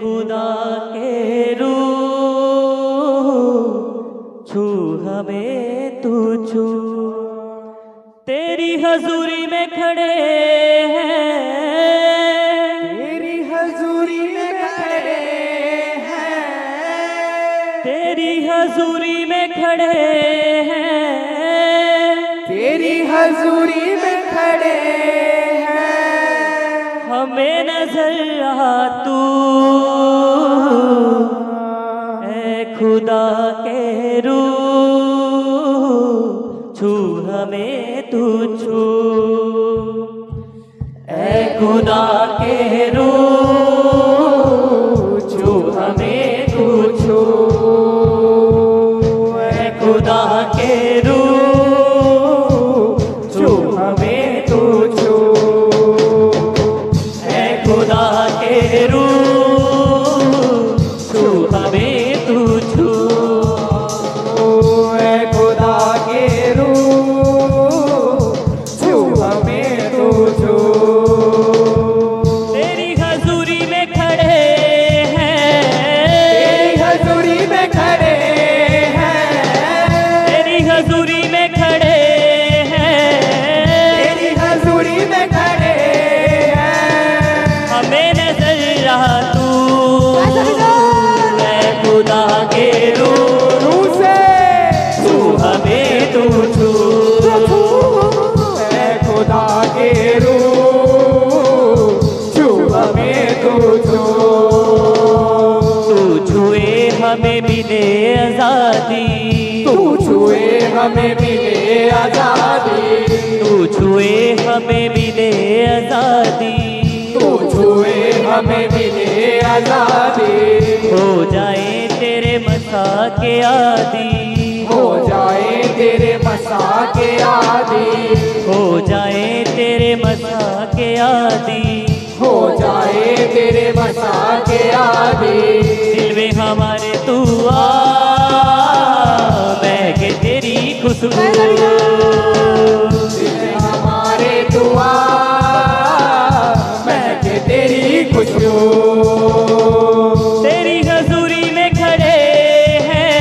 खुदा के रूह छू हमें तू छू। तेरी हजूरी में खड़े हैं, तेरी हजूरी में खड़े हैं, तेरी हजूरी में खड़े हैं, तेरी हजूरी में खड़े हैं। हमें नजर आ तू ऐ खुदा के रूह छू हमें तू छू। ऐ खुदा के रूह छू हमें तू छू। ऐ खुदा के रूह छू हमें तू छू। ऐ खुदा के रूह छू हमें तू छू। ऐ खुदा के रूह छू हमें तू छू। तेरी हजूरी में खड़े हैं, तेरी हजूरी में खड़े हैं, तेरी हजूरी में खड़े हैं, तेरी हजूरी में खड़े हैं। हमें नजर आ तू ऐ खुदा के रूह रूह से छू हमें तू छू। ऐ खुदा के रूह छू हमें तू छू। तू छुए हमें मिले आजादी, तू छुए हमें मिले आजादी, तू छुए हमें मिले आजादी। तू छुए हमें मिले आजादी। हो जाए तेरे मसा के आदि, हो जाए तेरे मसा के आदि, हो जाए तेरे मसा के आदि। हो जाए तेरे मसा के आदि। दिल में हमारे तू आ महके तेरी खुशबू। दिल में हमारे दुआ महके तेरी खुशबू। तेरी हजूरी में खड़े हैं,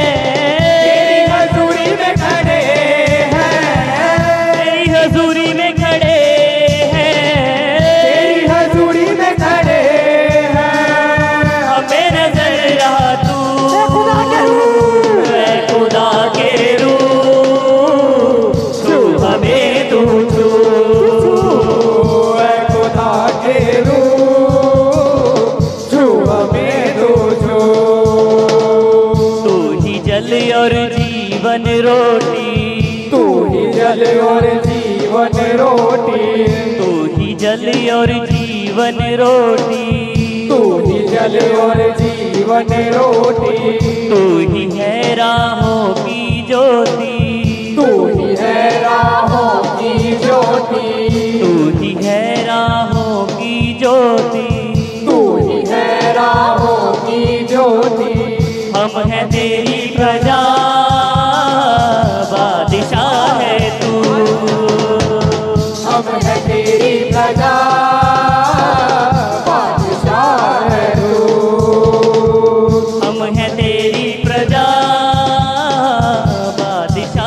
तेरी हजूरी में खड़े हैं, तेरी हजूरी में खड़े हैं, तेरी हजूरी में खड़े हैं। हमें नजर आ तू ऐ खुदा के रूह छू हमें तू छू। ऐ खुदा के रूह छू हमें तू छू। तू ही जल और जीवन रोटी, तू ही जल और जीवन रोटी, तू ही जल और जीवन रोटी। तू ही जल और जीवन रोटी। तू ही है राहों की ज्योति, तू ही है राहों की ज्योति, तू ही है राहों की ज्योति। तू ही है राहों की ज्योति। हम हैं तेरी प्रजा, बादशाह है तू। हम है तेरी प्रजा, बादशाह है तू। हम हैं तेरी प्रजा, बादशाह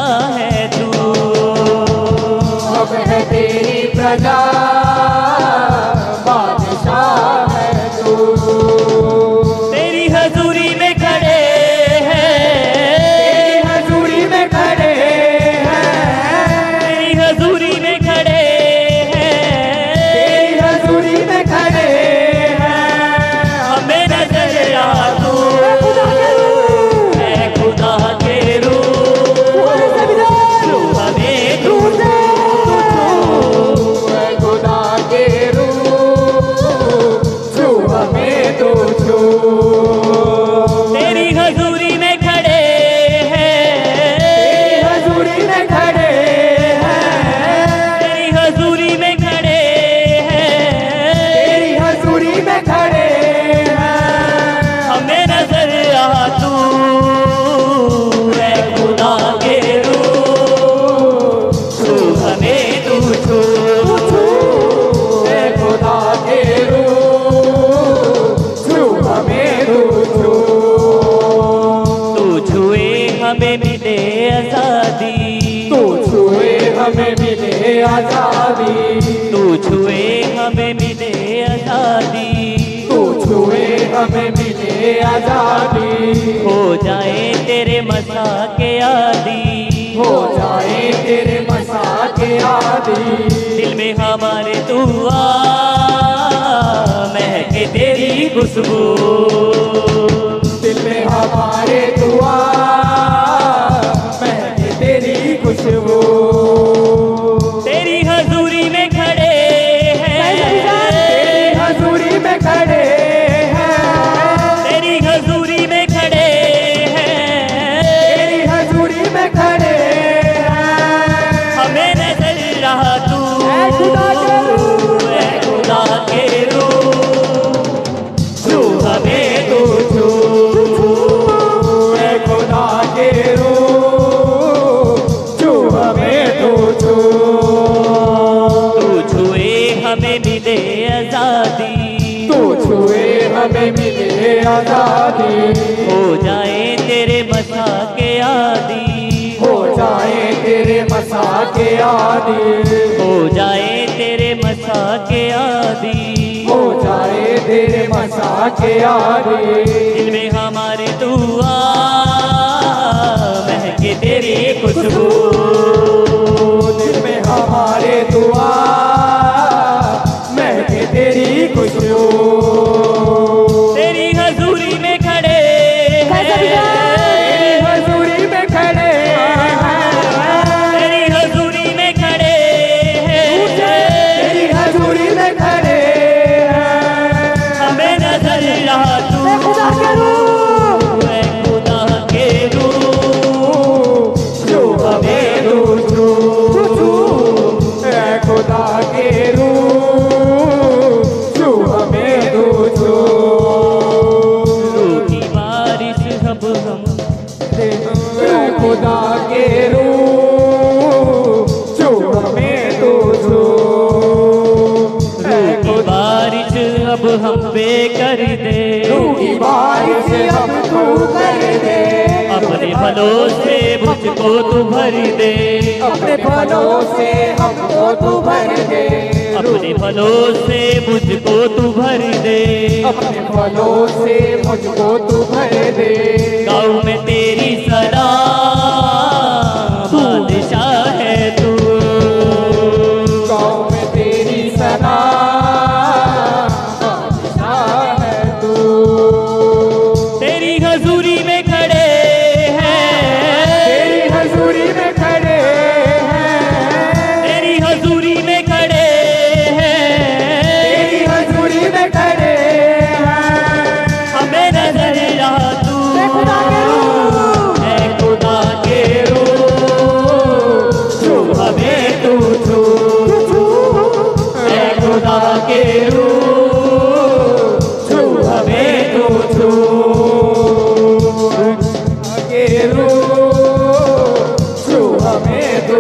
हमें मिले आजादी, तू छुए हमें मिले आजादी, तू छुए हमें मिले आजादी, तू छुए हमें मिले आजादी, हो जाए तेरे मसा के आदि, हो जाए तेरे मसा के आदि, दिल में हमारे तू आ, महके तेरी खुशबू, दिल में हमारे दुआ महके तेरी खुशबू, तेरी हजूरी में खड़े हैं, तेरी हजूरी में खड़े हैं, तेरी हजूरी में खड़े हैं, तेरी हजूरी में खड़े हैं, हमें नजर रहा तू, ऐ खुदा के रूह, ऐ खुदा के रूह, तू हमें तू छू, ऐ खुदा के रूह, छू हमें तू छू, तू छुए हमें मिले आजादी, तू छुए हमें मिले आजादी, हो जाए तेरे मसा के आदि, हो जाए तेरे मसा के आदि, हो जाए तेरे मसा के आदि, हो जाए तेरे मसा के आदि, दिल में हमारे तू आ, महके तेरी खुशबू, दिल में हमारे दुआ महके तेरी खुशबू, तेरी हजूरी में खड़े हैं, तेरी हजूरी में खड़े हैं, तेरी हजूरी में खड़े हैं, तेरी हजूरी में खड़े हैं, हमें नजर रहा तू, ऐ खुदा के रूह, ऐ खुदा के रूह, छू हमें तू छू, ऐ खुदा के रूह, छू हमें तू छू, रूह की बारिश अब हम, ऐ खुदा के रूह, छू हमें तू छू, रूह की बारिश अब हम पे कर दे, रूह की बारिश अब तू कर दे, अपने फलों से मुझको तू भर दे, अपने फलों से हमको तू भर दे, अपने फलों से मुझको तू भर दे, अपने फलों से मुझको तू भर दे, गाँव में तेरी सदा बादशाह है तू, गाँव में तेरी सदा बादशाह है तू, तेरी हजूरी में खड़े हैं, तेरी हजूरी में खड़े हैं, तेरी हजूरी में खड़े हैं, तेरी हजूरी में खड़े हैं, हमें नजर रहा तू, ऐ खुदा के रूह, ऐ खुदा के रूह, छू हमें तू छू, ऐ खुदा के रूह, छू हमें तू छू, के रूह, छू हमें तू